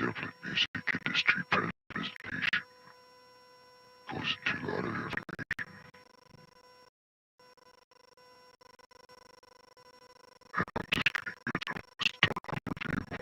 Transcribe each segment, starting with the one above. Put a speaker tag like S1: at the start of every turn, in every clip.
S1: tablet music industry presentation goes into a lot of information. And I'm just going to get a start overview.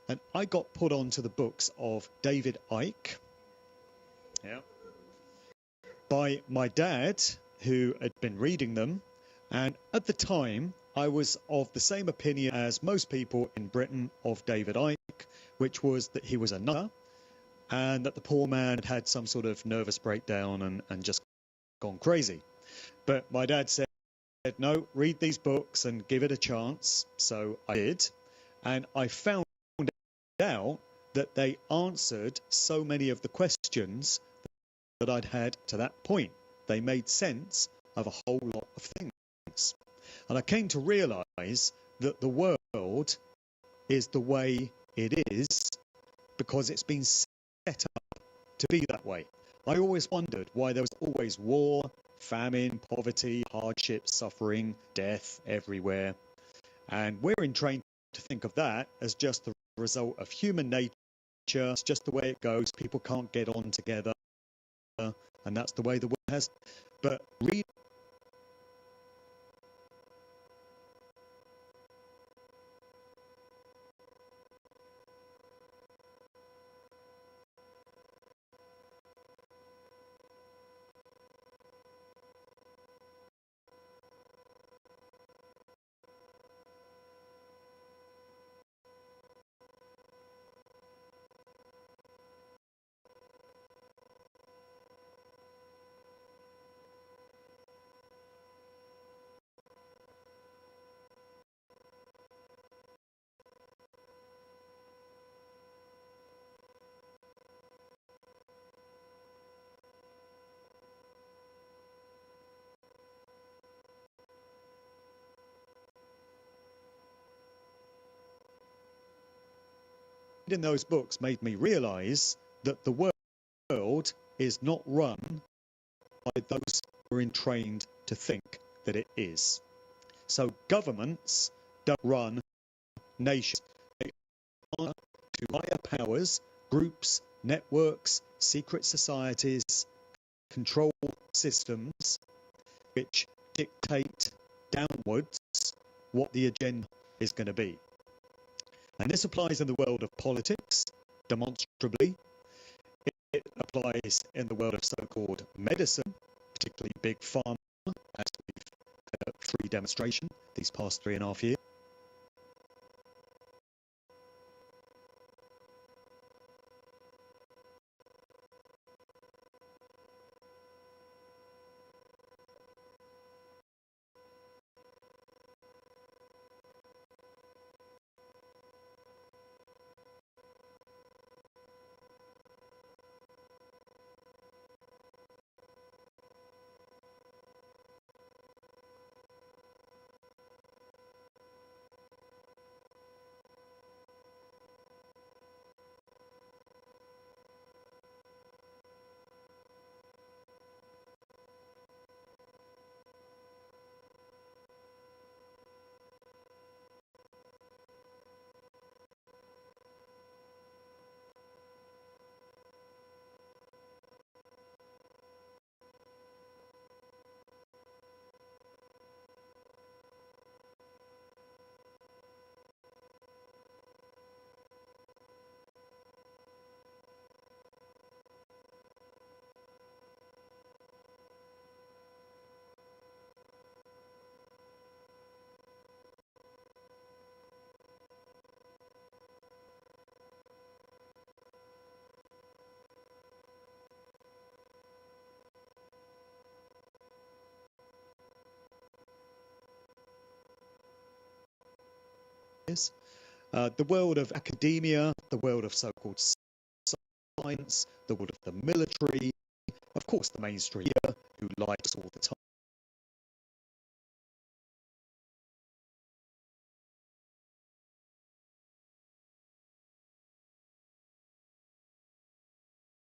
S2: And I got put onto the books of David Icke, by my dad, who had been reading them. And at the time, I was of the same opinion as most people in Britain of David Icke, which was that he was a nut and that the poor man had had some sort of nervous breakdown and just gone crazy. But my dad said, no, read these books and give it a chance. So I did. And I found out that they answered so many of the questions that I'd had to that point. They made sense of a whole lot of things. And I came to realize that the world is the way it is because it's been set up to be that way. I always wondered why there was always war, famine, poverty, hardship, suffering, death everywhere. And we're trained to think of that as just the result of human nature. It's just the way it goes. People can't get on together, and that's the way the world has. But reading those books made me realize that the world is not run by those who are trained to think that it is. So governments don't run nations. They answer to higher powers, groups, networks, secret societies, control systems which dictate downwards what the agenda is going to be. And this applies in the world of politics, demonstrably. It applies in the world of so-called medicine, particularly big pharma, as we've had a free demonstration these past 3.5 years. The world of academia, the world of so-called science, the world of the military, of course the mainstream media, who lies all the time.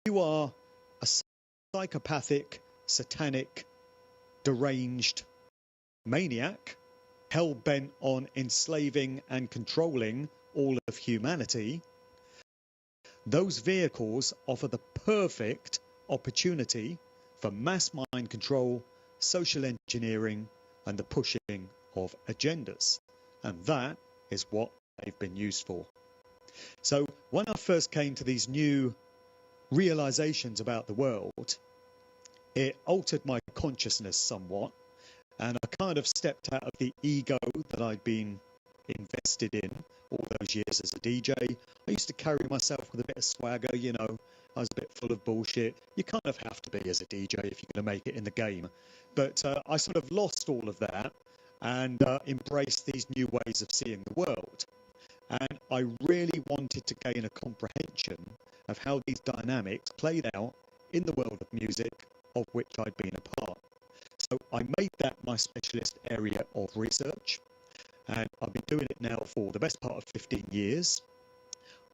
S2: You are a psychopathic, satanic, deranged maniac, hell-bent on enslaving and controlling all of humanity. Those vehicles offer the perfect opportunity for mass mind control, social engineering, and the pushing of agendas. And that is what they've been used for. So when I first came to these new realizations about the world, it altered my consciousness somewhat, and I kind of stepped out of the ego that I'd been invested in all those years as a DJ. I used to carry myself with a bit of swagger, you know. I was a bit full of bullshit. You kind of have to be as a DJ if you're going to make it in the game. But I sort of lost all of that and embraced these new ways of seeing the world. And I really wanted to gain a comprehension of how these dynamics played out in the world of music, of which I'd been a part. So I made that my specialist area of research, and I've been doing it now for the best part of 15 years.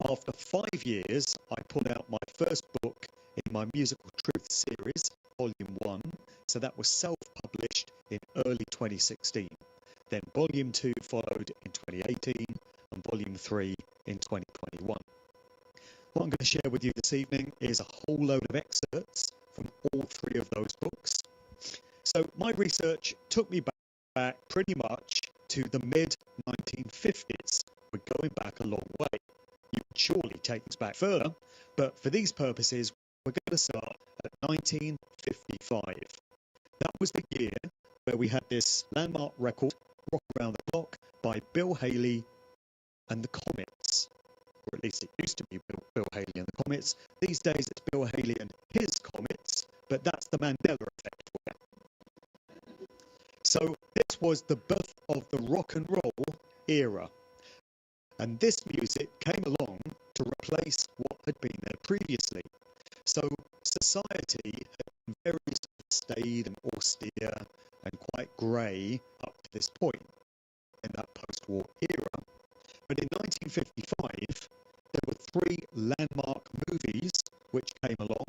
S2: After 5 years, I put out my first book in my Musical Truth series, Volume 1. So that was self-published in early 2016. Then Volume 2 followed in 2018, on Volume 3 in 2021. What I'm going to share with you this evening is a whole load of excerpts from all three of those books. So my research took me back pretty much to the mid-1950s. We're going back a long way. You can surely take us back further, but for these purposes, we're going to start at 1955. That was the year where we had this landmark record, Rock Around the Clock, by Bill Haley and the Comets. Or at least it used to be Bill Haley and the Comets. These days it's Bill Haley and his Comets, but that's the Mandela effect for you. So this was the birth of the rock and roll era. And this music came along to replace what had been there previously. So society had been very staid and austere and quite grey up to this point in that post-war era. But in 1955, there were three landmark movies which came along.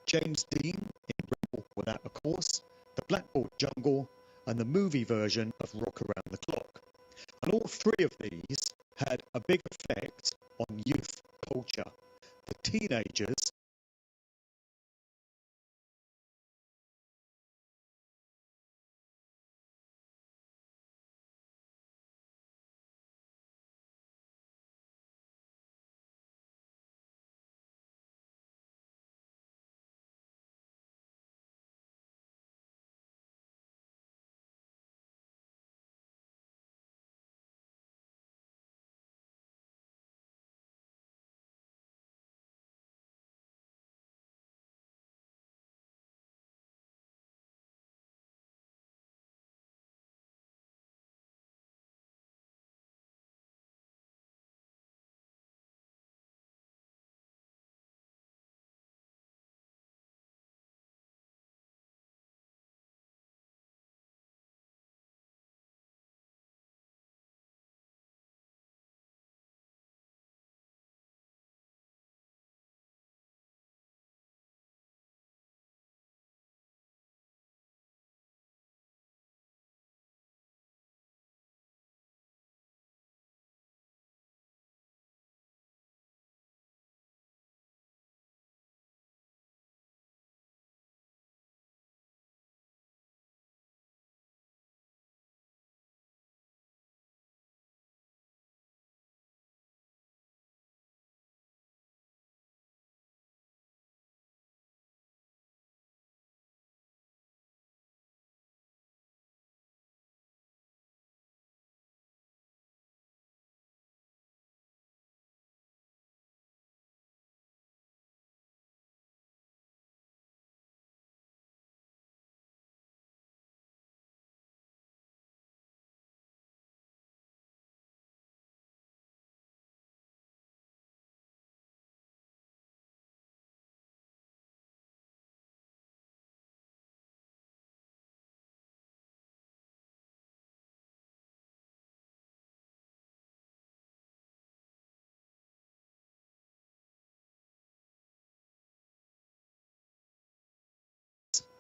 S2: James Dean in Rebel Without a Cause, The Blackboard Jungle, and the movie version of Rock Around the Clock. And all three of these had a big effect on youth culture. The teenagers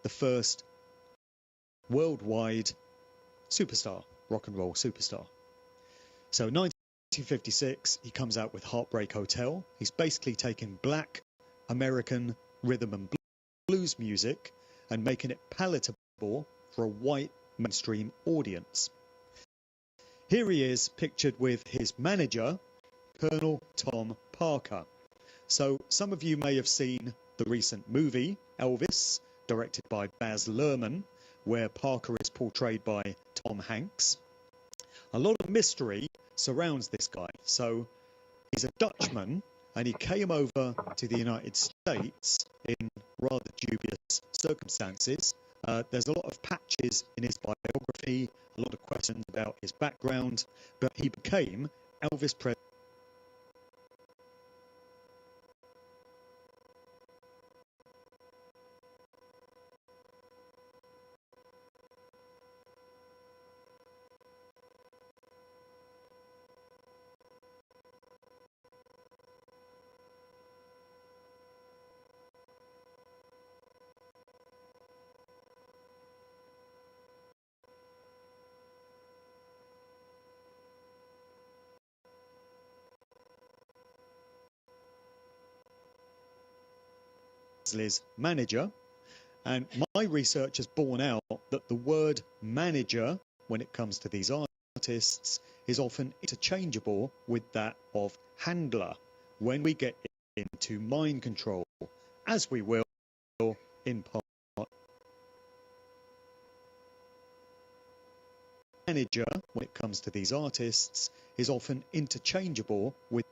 S2: the first worldwide superstar, rock and roll superstar. So 1956, he comes out with Heartbreak Hotel. He's basically taking black American rhythm and blues music and making it palatable for a white mainstream audience. Here he is pictured with his manager, Colonel Tom Parker. So some of you may have seen the recent movie, Elvis, directed by Baz Luhrmann, where Parker is portrayed by Tom Hanks. A lot of mystery surrounds this guy. So he's a Dutchman and he came over to the United States in rather dubious circumstances. There's a lot of patches in his biography, a lot of questions about his background, but he became Elvis Presley. Presley's manager. And my research has borne out that the word manager, when it comes to these artists, is often interchangeable with that of handler when we get into mind control, as we will in part. Manager, when it comes to these artists, is often interchangeable with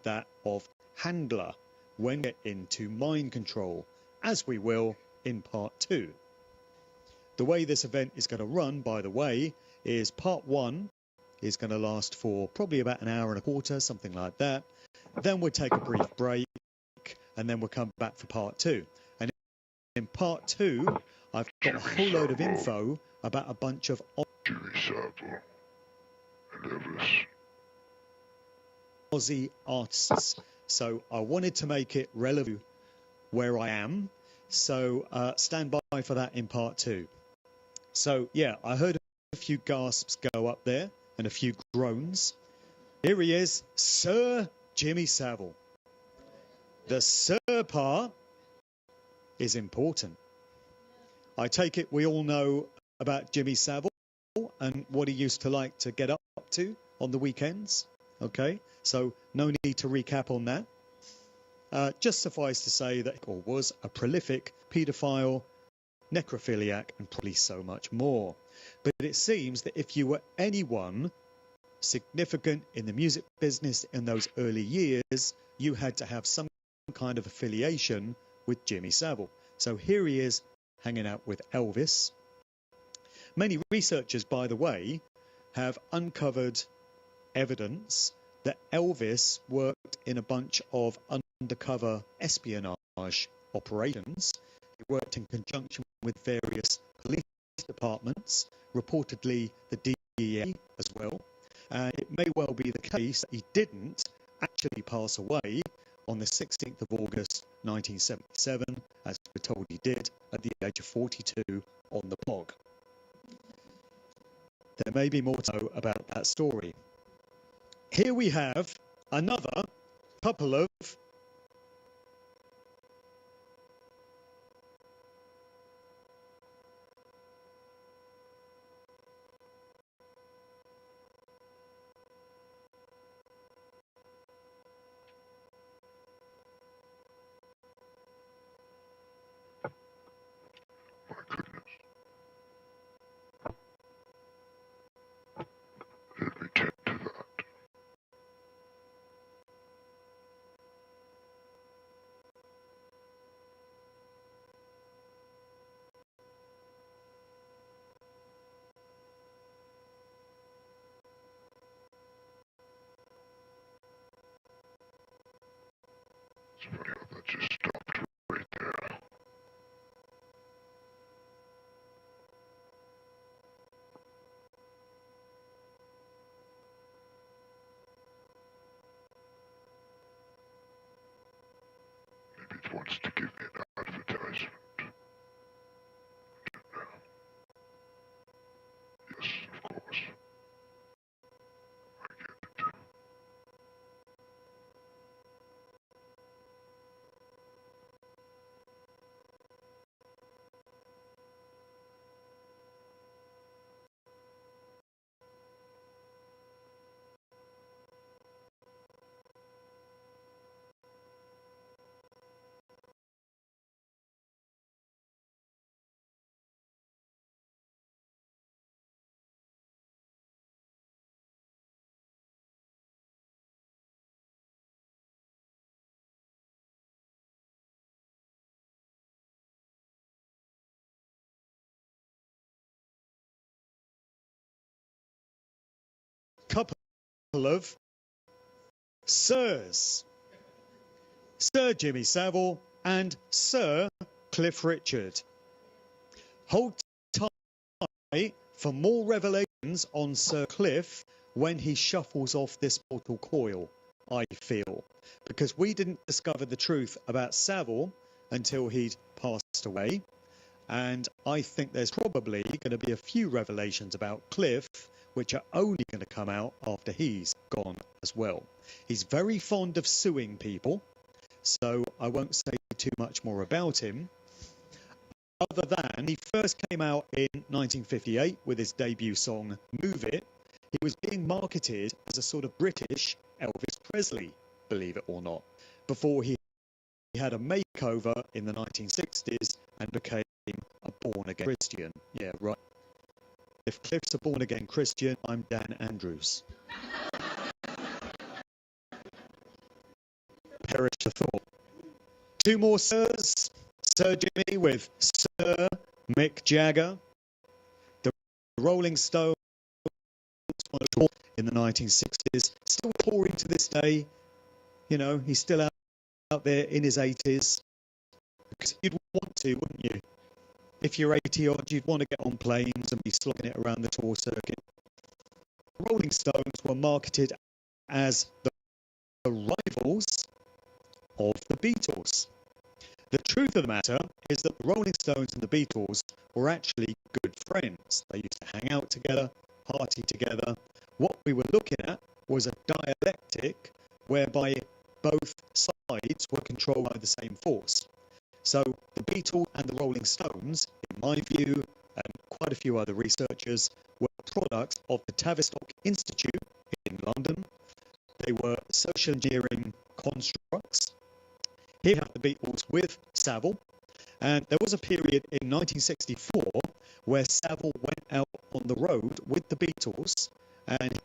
S2: that of handler when we get into mind control, as we will in part 2. The way this event is going to run, by the way, is part 1 is going to last for probably about an hour and a quarter, something like that. Then we'll take a brief break, and then we'll come back for part 2. And in part 2, I've got a whole load of info about a bunch of
S1: Jimmy Savile and Elvis.
S2: Aussie artists. So I wanted to make it relevant where I am. So stand by for that in part 2. So yeah, I heard a few gasps go up there and a few groans. Here he is, Sir Jimmy Savile. The Sir part is important. I take it we all know about Jimmy Savile and what he used to like to get up to on the weekends. Okay, so no need to recap on that. Just suffice to say that he was a prolific paedophile, necrophiliac, and probably so much more. But it seems that if you were anyone significant in the music business in those early years, you had to have some kind of affiliation with Jimmy Savile. So here he is hanging out with Elvis. Many researchers, by the way, have uncovered evidence that Elvis worked in a bunch of undercover espionage operations. He worked in conjunction with various police departments, reportedly the DEA as well. And it may well be the case that he didn't actually pass away on the 16th of August 1977, as we're told he did at the age of 42 on the bog. There may be more to know about that story. Here we have another couple of
S1: My goodness. Let me tend to that. It's funny how that just stopped right there. Maybe it wants to give me an advertisement. Yes, of course. I get it.
S2: couple of Sirs, Sir Jimmy Savile and Sir Cliff Richard. Hold tight for more revelations on Sir Cliff when he shuffles off this mortal coil, I feel, because we didn't discover the truth about Savile until he'd passed away, and I think there's probably going to be a few revelations about Cliff which are only going to come out after he's gone as well. He's very fond of suing people, so I won't say too much more about him, other than he first came out in 1958 with his debut song Move It. He was being marketed as a sort of British Elvis Presley, believe it or not, before he had a makeover in the 1960s and became a born-again Christian. Yeah, right. If Cliff's a born-again Christian, I'm Dan Andrews. Perish the thought. Two more sirs. Sir Jimmy with Sir Mick Jagger. The Rolling Stones in the 1960s. Still touring to this day. You know, he's still out there in his 80s. Because you'd want to, wouldn't you? If you're 80 odd, you'd want to get on planes and be slogging it around the tour circuit. Rolling Stones were marketed as the rivals of the Beatles. The truth of the matter is that the Rolling Stones and the Beatles were actually good friends. They used to hang out together, party together. What we were looking at was a dialectic whereby both sides were controlled by the same force. So the Beatles and the Rolling Stones, in my view, and quite a few other researchers, were products of the Tavistock Institute in London. They were social engineering constructs. Here we have the Beatles with Savile, and there was a period in 1964 where Savile went out on the road with the Beatles, and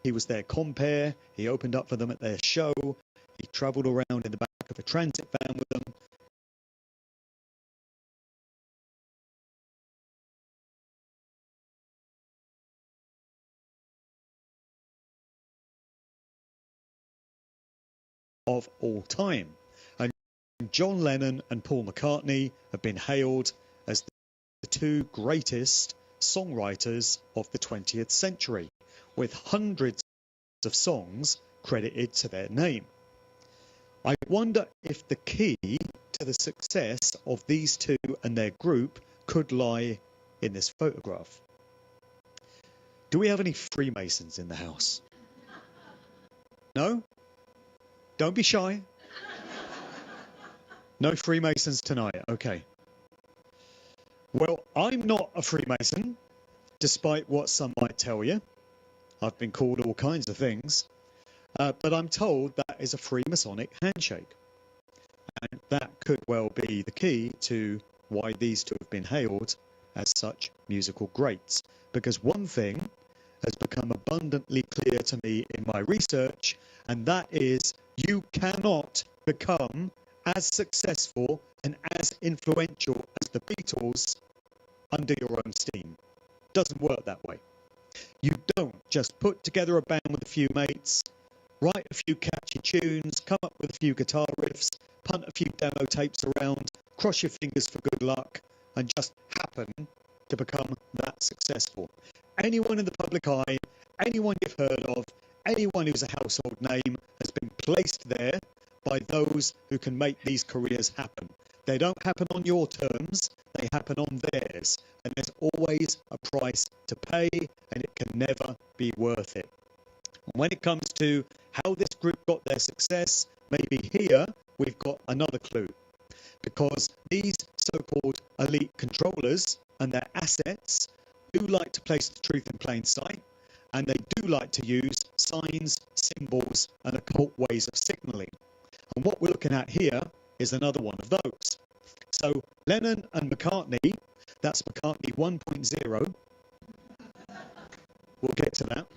S2: He was their compere. He opened up for them at their show. He travelled around in the back of a transit van with them. Of all time. And John Lennon and Paul McCartney have been hailed as the two greatest songwriters of the 20th century, with hundreds of songs credited to their name. I wonder if the key to the success of these two and their group could lie in this photograph. Do we have any Freemasons in the house? No? Don't be shy. No Freemasons tonight, okay. Well, I'm not a Freemason, despite what some might tell you. I've been called all kinds of things. But I'm told that is a Freemasonic handshake. And that could well be the key to why these two have been hailed as such musical greats. Because one thing has become abundantly clear to me in my research, and that is you cannot become as successful and as influential as the Beatles under your own steam. Doesn't work that way. You don't just put together a band with a few mates, write a few catchy tunes, come up with a few guitar riffs, punt a few demo tapes around, cross your fingers for good luck, and just happen to become that successful. Anyone in the public eye, anyone you've heard of, anyone who's a household name has been placed there by those who can make these careers happen. They don't happen on your terms, they happen on theirs. And there's always a price to pay, and it can never be worth it. When it comes to how this group got their success, maybe here we've got another clue. Because these so-called elite controllers and their assets do like to place the truth in plain sight, and they do like to use signs, symbols, and occult ways of signalling. And what we're looking at here is another one of those. So Lennon and McCartney, that's McCartney 1.0, we'll get to that,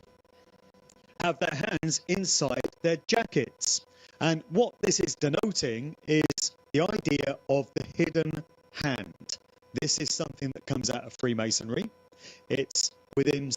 S2: have their hands inside their jackets. And what this is denoting is the idea of the hidden hand. This is something that comes out of Freemasonry. It's within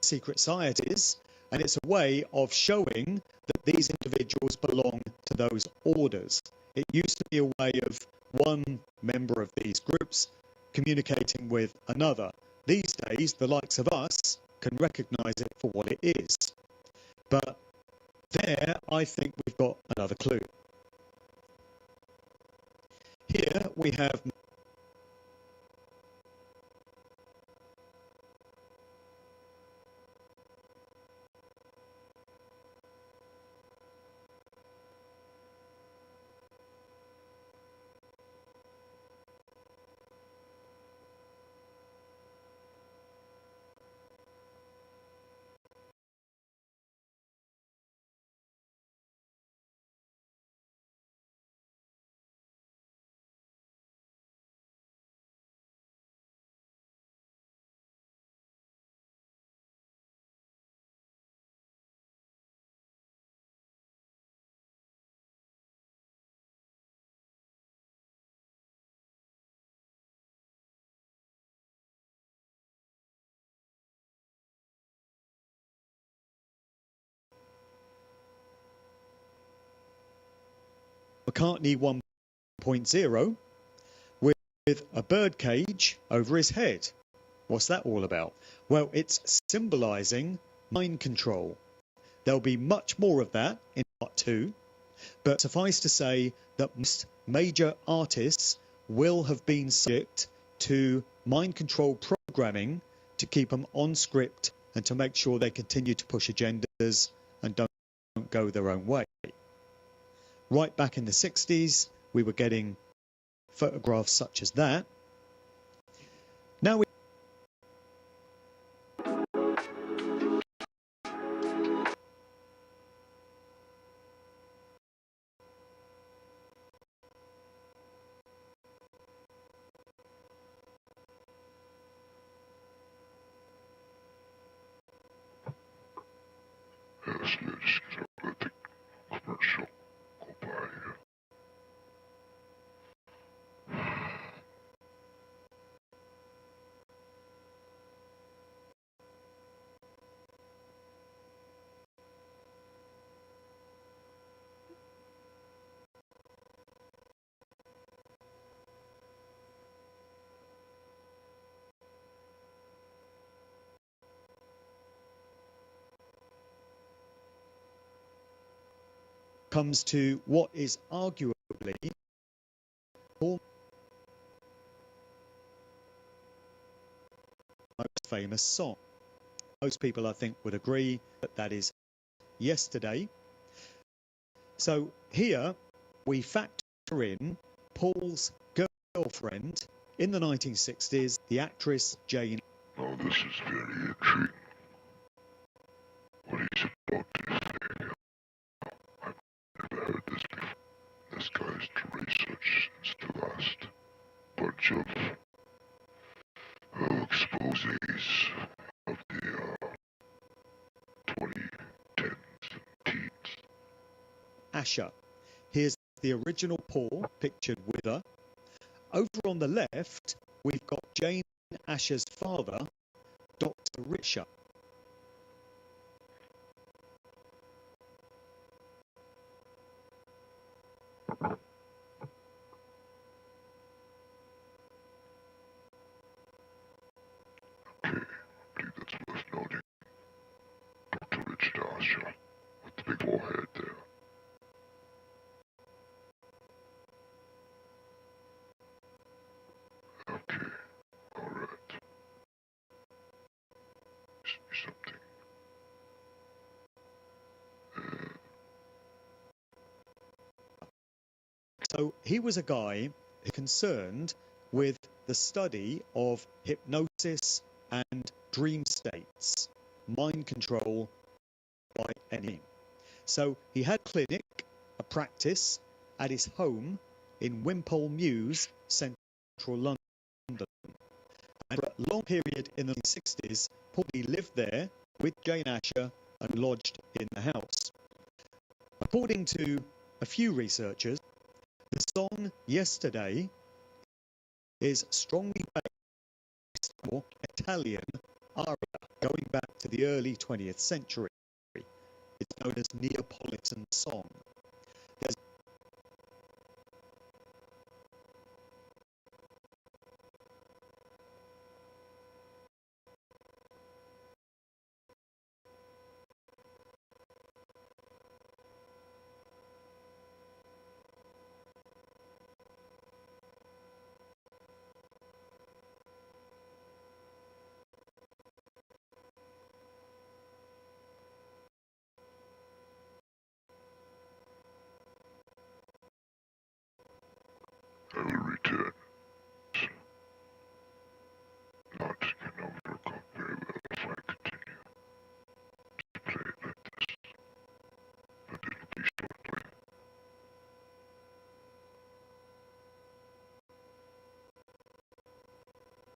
S2: secret societies, and it's a way of showing that these individuals belong to those orders. It used to be a way of one member of these groups communicating with another. These days, the likes of us can recognize it for what it is. But there, I think we've got another clue. Here we have McCartney 1.0 with a bird cage over his head. What's that all about? Well, it's symbolizing mind control. There'll be much more of that in part 2, but suffice to say that most major artists will have been subject to mind control programming to keep them on script and to make sure they continue to push agendas and don't go their own way. Right back in the 60s, we were getting photographs such as that. Now we
S1: Honestly, I just gotta let the commercial go by here.
S2: Comes to what is arguably Paul's most famous song. Most people, I think, would agree that that is Yesterday. So here we factor in Paul's girlfriend in the 1960s, the actress Jane.
S1: Now this is very intriguing. What he's about to say, I've never heard this before. This guy's to research since the last bunch of exposes of the 2010s and teens.
S2: Asher. Here's the original Paul pictured with her. Over on the left, we've got Jane Asher's father, Dr. Richard.
S1: Okay, I believe that's worth noting. Dr. Richard Asher, with the big forehead there. Okay, alright. Something.
S2: So he was a guy concerned with the study of hypnosis and dream states, mind control by any. So he had a clinic, a practice at his home in Wimpole Mews, central London. And for a long period in the 60s, Paul lived there with Jane Asher and lodged in the house. According to a few researchers, the song Yesterday is strongly based on Italian aria going back to the early 20th century. It's known as Neapolitan song.